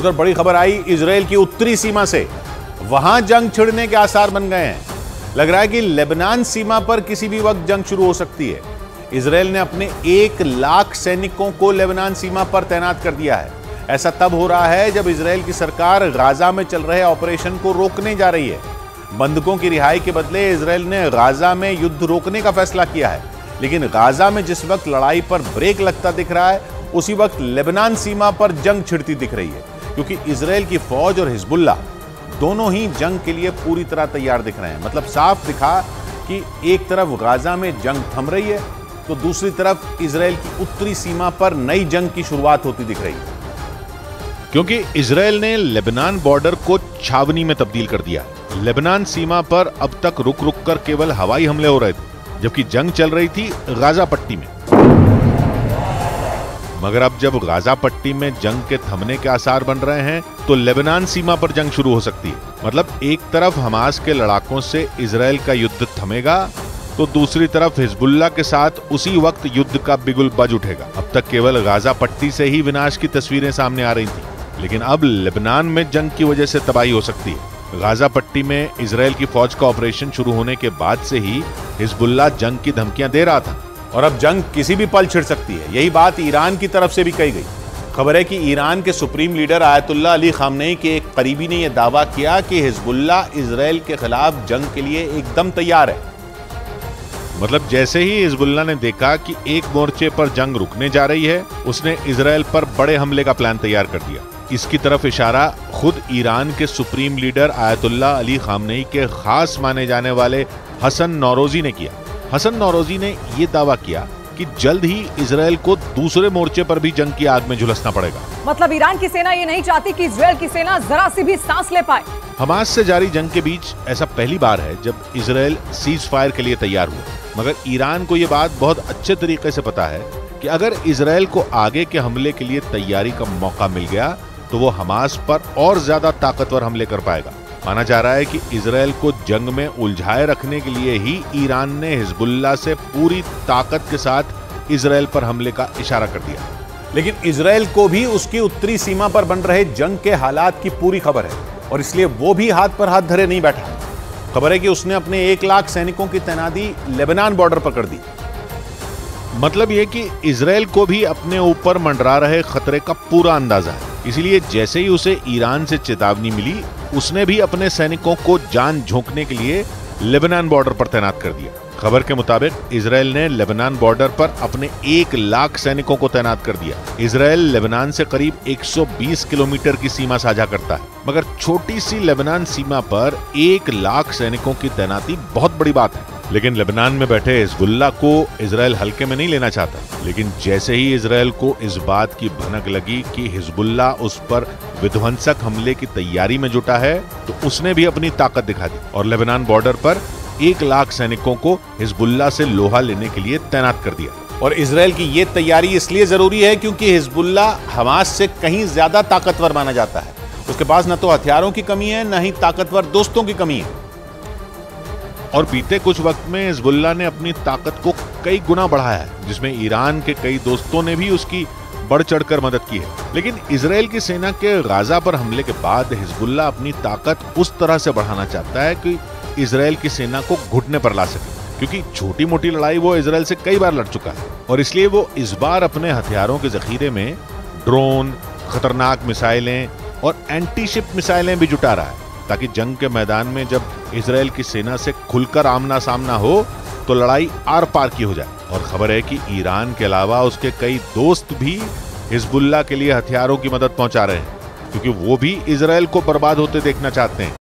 उधर बड़ी खबर आई इजराइल की उत्तरी सीमा से, वहां जंग छिड़ने के आसार बन गए हैं। लग रहा है कि लेबनान सीमा पर किसी भी वक्त जंग शुरू हो सकती है। इजराइल ने अपने 1 लाख सैनिकों को लेबनान सीमा पर तैनात कर दिया है। ऐसा तब हो रहा है जब इजराइल की सरकार गाजा में चल रहे ऑपरेशन को रोकने जा रही है। बंधकों की रिहाई के बदले इजराइल ने गाजा में युद्ध रोकने का फैसला किया है, लेकिन गाजा में जिस वक्त लड़ाई पर ब्रेक लगता दिख रहा है, उसी वक्त लेबनान सीमा पर जंग छिड़ती दिख रही है, क्योंकि इजराइल की फौज और हिजबुल्लाह दोनों ही जंग के लिए पूरी तरह तैयार दिख रहे हैं। मतलब साफ दिखा कि एक तरफ गाजा में जंग थम रही है, तो दूसरी तरफ इजराइल की उत्तरी सीमा पर नई जंग की शुरुआत होती दिख रही है। क्योंकि इजराइल ने लेबनान बॉर्डर को छावनी में तब्दील कर दिया। लेबनान सीमा पर अब तक रुक रुक कर केवल हवाई हमले हो रहे थे, जबकि जंग चल रही थी गाजा पट्टी में। मगर अब जब गाजा पट्टी में जंग के थमने के आसार बन रहे हैं, तो लेबनान सीमा पर जंग शुरू हो सकती है। मतलब एक तरफ हमास के लड़ाकों से इजराइल का युद्ध थमेगा, तो दूसरी तरफ हिजबुल्लाह के साथ उसी वक्त युद्ध का बिगुल बज उठेगा। अब तक केवल गाजा पट्टी से ही विनाश की तस्वीरें सामने आ रही थी, लेकिन अब लेबनान में जंग की वजह से तबाही हो सकती है। गाजा पट्टी में इजराइल की फौज का ऑपरेशन शुरू होने के बाद से ही हिजबुल्लाह जंग की धमकियां दे रहा था, और अब जंग किसी भी पल छिड़ सकती है। यही बात ईरान की तरफ से भी कही गई। खबर है कि ईरान के supreme leader Ayatollah Ali Khamenei के एक करीबी ने यह दावा किया कि हिजबुल्लाह इजराइल के खिलाफ जंग के लिए एकदम तैयार है। मतलब जैसे ही हिजबुल्लाह ने देखा कि एक मोर्चे पर जंग रुकने जा रही है, उसने इजराइल पर बड़े हमले का प्लान तैयार कर दिया। इसकी तरफ इशारा खुद ईरान के supreme leader Ayatollah Ali Khamenei के खास माने जाने वाले हसन नौरोजी ने किया। हसन नौरोजी ने यह दावा किया कि जल्द ही इजराइल को दूसरे मोर्चे पर भी जंग की आग में झुलसना पड़ेगा। मतलब ईरान की सेना ये नहीं चाहती कि इजराइल की सेना जरा सी भी सांस ले पाए। हमास से जारी जंग के बीच ऐसा पहली बार है जब इजराइल सीज फायर के लिए तैयार हुआ। मगर ईरान को यह बात बहुत अच्छे तरीके से पता है कि अगर इजराइल को आगे के हमले के लिए तैयारी का मौका मिल गया, तो वो हमास पर और ज्यादा ताकतवर हमले कर पाएगा। माना जा रहा है कि इजराइल को जंग में उलझाए रखने के लिए ही ईरान ने हिजबुल्लाह से पूरी ताकत के साथ इजराइल पर हमले का इशारा कर दिया। लेकिन इजराइल को भी उसकी उत्तरी सीमा पर बन रहे जंग के हालात की पूरी खबर है, और इसलिए वो भी हाथ पर हाथ धरे नहीं बैठा। खबर है कि उसने अपने 1 लाख सैनिकों की तैनाती लेबनान बॉर्डर पर कर दी। मतलब ये कि इजराइल को भी अपने ऊपर मंडरा रहे खतरे का पूरा अंदाजा है। इसीलिए जैसे ही उसे ईरान से चेतावनी मिली, उसने भी अपने सैनिकों को जान झोंकने के लिए लेबनान बॉर्डर पर तैनात कर दिया। खबर के मुताबिक इजराइल ने लेबनान बॉर्डर पर अपने 1 लाख सैनिकों को तैनात कर दिया। इजराइल लेबनान से करीब 120 किलोमीटर की सीमा साझा करता है, मगर छोटी सी लेबनान सीमा पर 1 लाख सैनिकों की तैनाती बहुत बड़ी बात है। लेकिन लेबनान में बैठे हिजबुल्लाह को इजराइल हल्के में नहीं लेना चाहता। लेकिन जैसे ही इजराइल को इस बात की भनक लगी कि हिजबुल्लाह उस पर विध्वंसक हमले की तैयारी में जुटा है, तो उसने भी अपनी ताकत दिखा दी और लेबनान बॉर्डर पर 1 लाख सैनिकों को हिजबुल्लाह से लोहा लेने के लिए तैनात कर दिया। और इजराइल की यह तैयारी इसलिए जरूरी है क्योंकि हिजबुल्लाह हमास से कहीं ज्यादा ताकतवर माना जाता है। उसके पास न तो हथियारों की कमी है, न ही ताकतवर दोस्तों की कमी है। और बीते कुछ वक्त में हिजबुल्लाह ने अपनी ताकत को कई गुना बढ़ाया है, जिसमें ईरान के कई दोस्तों ने भी उसकी बढ़ चढ़कर मदद की है। लेकिन इजराइल की सेना के गाजा पर हमले के बाद हिजबुल्लाह अपनी ताकत उस तरह से बढ़ाना चाहता है कि इजराइल की सेना को घुटने पर ला सके, क्योंकि छोटी मोटी लड़ाई वो इजराइल से कई बार लड़ चुका है। और इसलिए वो इस बार अपने हथियारों के जखीरे में ड्रोन, खतरनाक मिसाइलें और एंटी शिप मिसाइलें भी जुटा रहा है, ताकि जंग के मैदान में जब इजराइल की सेना से खुलकर आमना सामना हो, तो लड़ाई आर पार की हो जाए। और खबर है कि ईरान के अलावा उसके कई दोस्त भी हिजबुल्लाह के लिए हथियारों की मदद पहुंचा रहे हैं, क्योंकि वो भी इजराइल को बर्बाद होते देखना चाहते हैं।